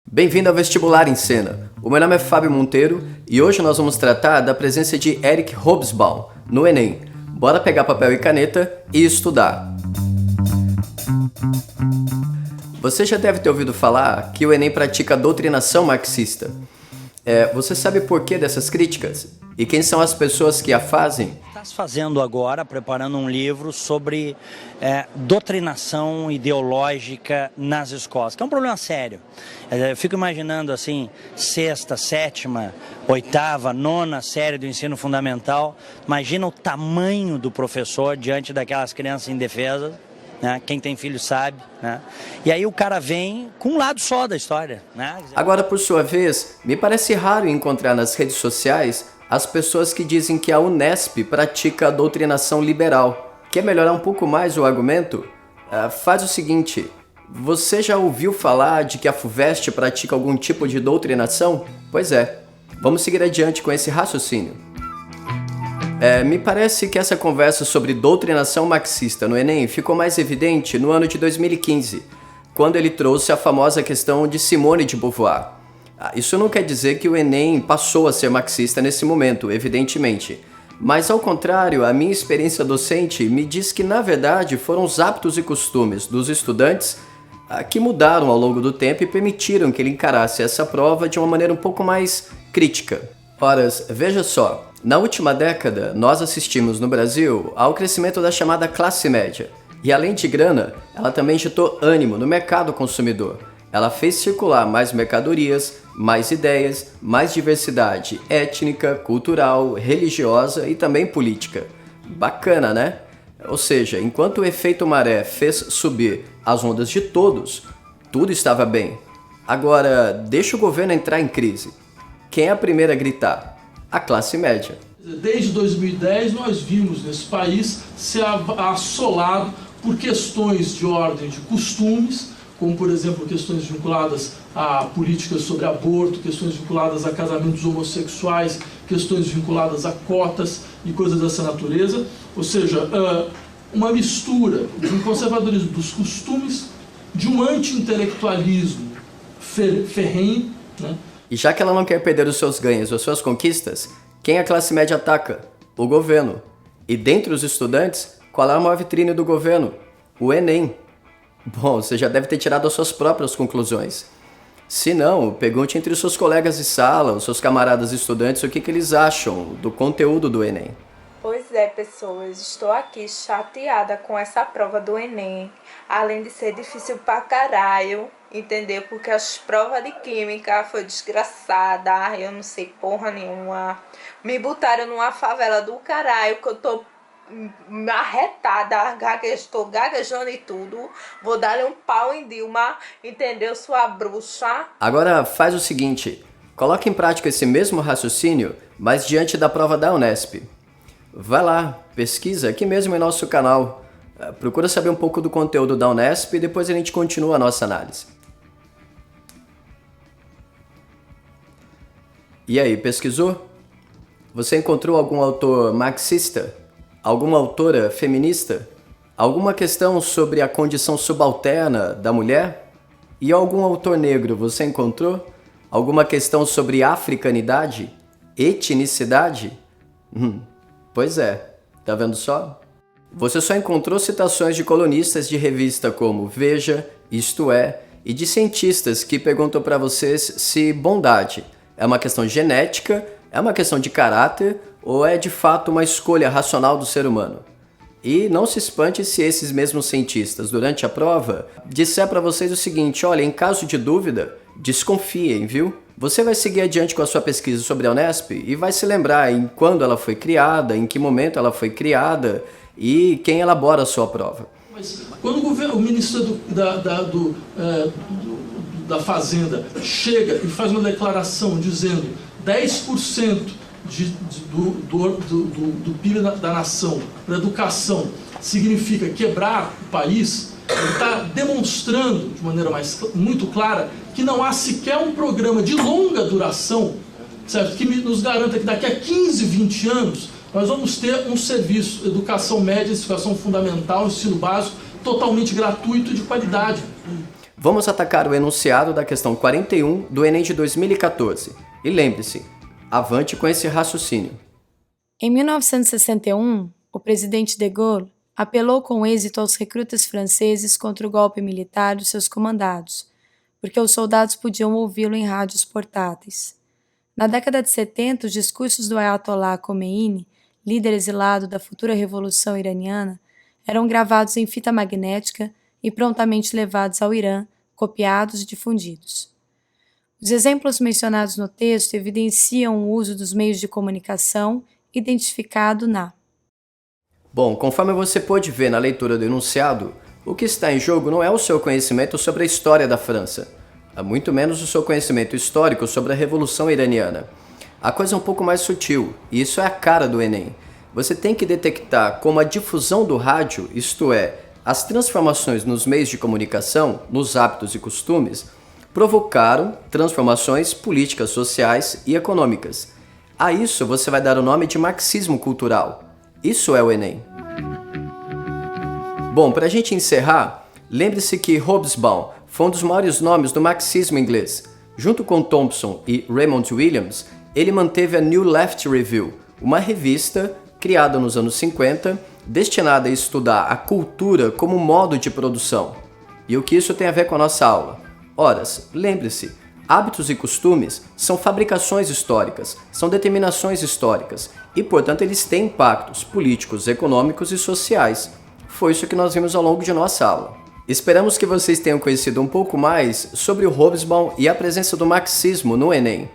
Bem-vindo ao Vestibular em Cena. O meu nome é Fábio Monteiro e hoje nós vamos tratar da presença de Eric Hobsbawm no Enem. Bora pegar papel e caneta e estudar. Você já deve ter ouvido falar que o Enem pratica doutrinação marxista. Você sabe por que dessas críticas? E quem são as pessoas que a fazem? Está se fazendo agora, preparando um livro sobre doutrinação ideológica nas escolas, que é um problema sério. Eu fico imaginando assim, sexta, sétima, oitava, nona série do ensino fundamental. Imagina o tamanho do professor diante daquelas crianças indefesas. Né? Quem tem filho sabe, né? E aí o cara vem com um lado só da história, né? Agora, por sua vez, me parece raro encontrar nas redes sociais as pessoas que dizem que a Unesp pratica a doutrinação liberal. Quer melhorar um pouco mais o argumento? Faz o seguinte, você já ouviu falar de que a FUVEST pratica algum tipo de doutrinação? Pois é, vamos seguir adiante com esse raciocínio. Me parece que essa conversa sobre doutrinação marxista no Enem ficou mais evidente no ano de 2015, quando ele trouxe a famosa questão de Simone de Beauvoir. Isso não quer dizer que o Enem passou a ser marxista nesse momento, evidentemente. Mas, ao contrário, a minha experiência docente me diz que, na verdade, foram os hábitos e costumes dos estudantes que mudaram ao longo do tempo e permitiram que ele encarasse essa prova de uma maneira um pouco mais crítica. Ora, veja só, na última década, nós assistimos no Brasil ao crescimento da chamada classe média. E, além de grana, ela também injetou ânimo no mercado consumidor. Ela fez circular mais mercadorias, mais ideias, mais diversidade étnica, cultural, religiosa e também política. Bacana, né? Ou seja, enquanto o efeito maré fez subir as ondas de todos, tudo estava bem. Agora, deixa o governo entrar em crise. Quem é a primeira a gritar? A classe média. Desde 2010 nós vimos nesse país ser assolado por questões de ordem de costumes, como, por exemplo, questões vinculadas a políticas sobre aborto, questões vinculadas a casamentos homossexuais, questões vinculadas a cotas e coisas dessa natureza. Ou seja, uma mistura de um conservadorismo dos costumes, de um anti-intelectualismo ferrenho, né? E já que ela não quer perder os seus ganhos ou suas conquistas, quem a classe média ataca? O governo. E dentre os estudantes, qual é a maior vitrine do governo? O Enem. Bom, você já deve ter tirado as suas próprias conclusões. Se não, pergunte entre os seus colegas de sala, os seus camaradas estudantes, o que eles acham do conteúdo do Enem. Pois é, pessoas, estou aqui chateada com essa prova do Enem, além de ser difícil pra caralho, entendeu? Porque as provas de química foi desgraçada, eu não sei porra nenhuma. Me botaram numa favela do caralho, que eu tô arretada, estou gaguejando e tudo. Vou dar um pau em Dilma, entendeu, sua bruxa? Agora faz o seguinte, coloque em prática esse mesmo raciocínio, mas diante da prova da Unesp. Vai lá, pesquisa aqui mesmo em nosso canal. Procura saber um pouco do conteúdo da Unesp e depois a gente continua a nossa análise. E aí, pesquisou? Você encontrou algum autor marxista? Alguma autora feminista? Alguma questão sobre a condição subalterna da mulher? E algum autor negro você encontrou? Alguma questão sobre africanidade? Etnicidade? Pois é, tá vendo só? Você só encontrou citações de colunistas de revista como Veja, Isto É, e de cientistas que perguntam para vocês se bondade é uma questão genética, é uma questão de caráter ou é de fato uma escolha racional do ser humano. E não se espante se esses mesmos cientistas, durante a prova, disser para vocês o seguinte, olha, em caso de dúvida, desconfiem, viu? Você vai seguir adiante com a sua pesquisa sobre a Unesp e vai se lembrar em quando ela foi criada, em que momento ela foi criada e quem elabora a sua prova. Mas quando o ministro da Fazenda chega e faz uma declaração dizendo 10% do PIB da nação para educação significa quebrar o país, ele está demonstrando de maneira muito clara que não há sequer um programa de longa duração, certo? Que nos garanta que daqui a 15, 20 anos nós vamos ter um serviço, educação média, educação fundamental, ensino básico, totalmente gratuito e de qualidade. Vamos atacar o enunciado da questão 41 do Enem de 2014. E lembre-se, avante com esse raciocínio. Em 1961, o presidente de Gaulle apelou com êxito aos recrutas franceses contra o golpe militar dos seus comandados, porque os soldados podiam ouvi-lo em rádios portáteis. Na década de 70, os discursos do Ayatollah Khomeini, líder exilado da futura revolução iraniana, eram gravados em fita magnética e prontamente levados ao Irã, copiados e difundidos. Os exemplos mencionados no texto evidenciam o uso dos meios de comunicação identificado na. Bom, conforme você pôde ver na leitura do enunciado, o que está em jogo não é o seu conhecimento sobre a história da França, muito menos o seu conhecimento histórico sobre a Revolução Iraniana. A coisa é um pouco mais sutil, e isso é a cara do Enem. Você tem que detectar como a difusão do rádio, isto é, as transformações nos meios de comunicação, nos hábitos e costumes, provocaram transformações políticas, sociais e econômicas. A isso você vai dar o nome de marxismo cultural. Isso é o Enem. Bom, para a gente encerrar, lembre-se que Hobsbawm foi um dos maiores nomes do marxismo inglês. Junto com Thompson e Raymond Williams, ele manteve a New Left Review, uma revista criada nos anos 50, destinada a estudar a cultura como modo de produção. E o que isso tem a ver com a nossa aula? Ora, lembre-se, hábitos e costumes são fabricações históricas, são determinações históricas e, portanto, eles têm impactos políticos, econômicos e sociais. Foi isso que nós vimos ao longo de nossa aula. Esperamos que vocês tenham conhecido um pouco mais sobre o Hobsbawm e a presença do marxismo no Enem.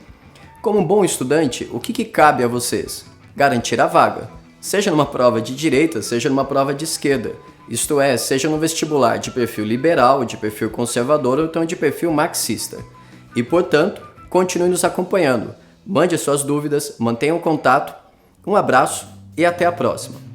Como um bom estudante, o que cabe a vocês? Garantir a vaga. Seja numa prova de direita, seja numa prova de esquerda. Isto é, seja no vestibular de perfil liberal, de perfil conservador ou então de perfil marxista. E, portanto, continue nos acompanhando. Mande suas dúvidas, mantenha o contato. Um abraço e até a próxima.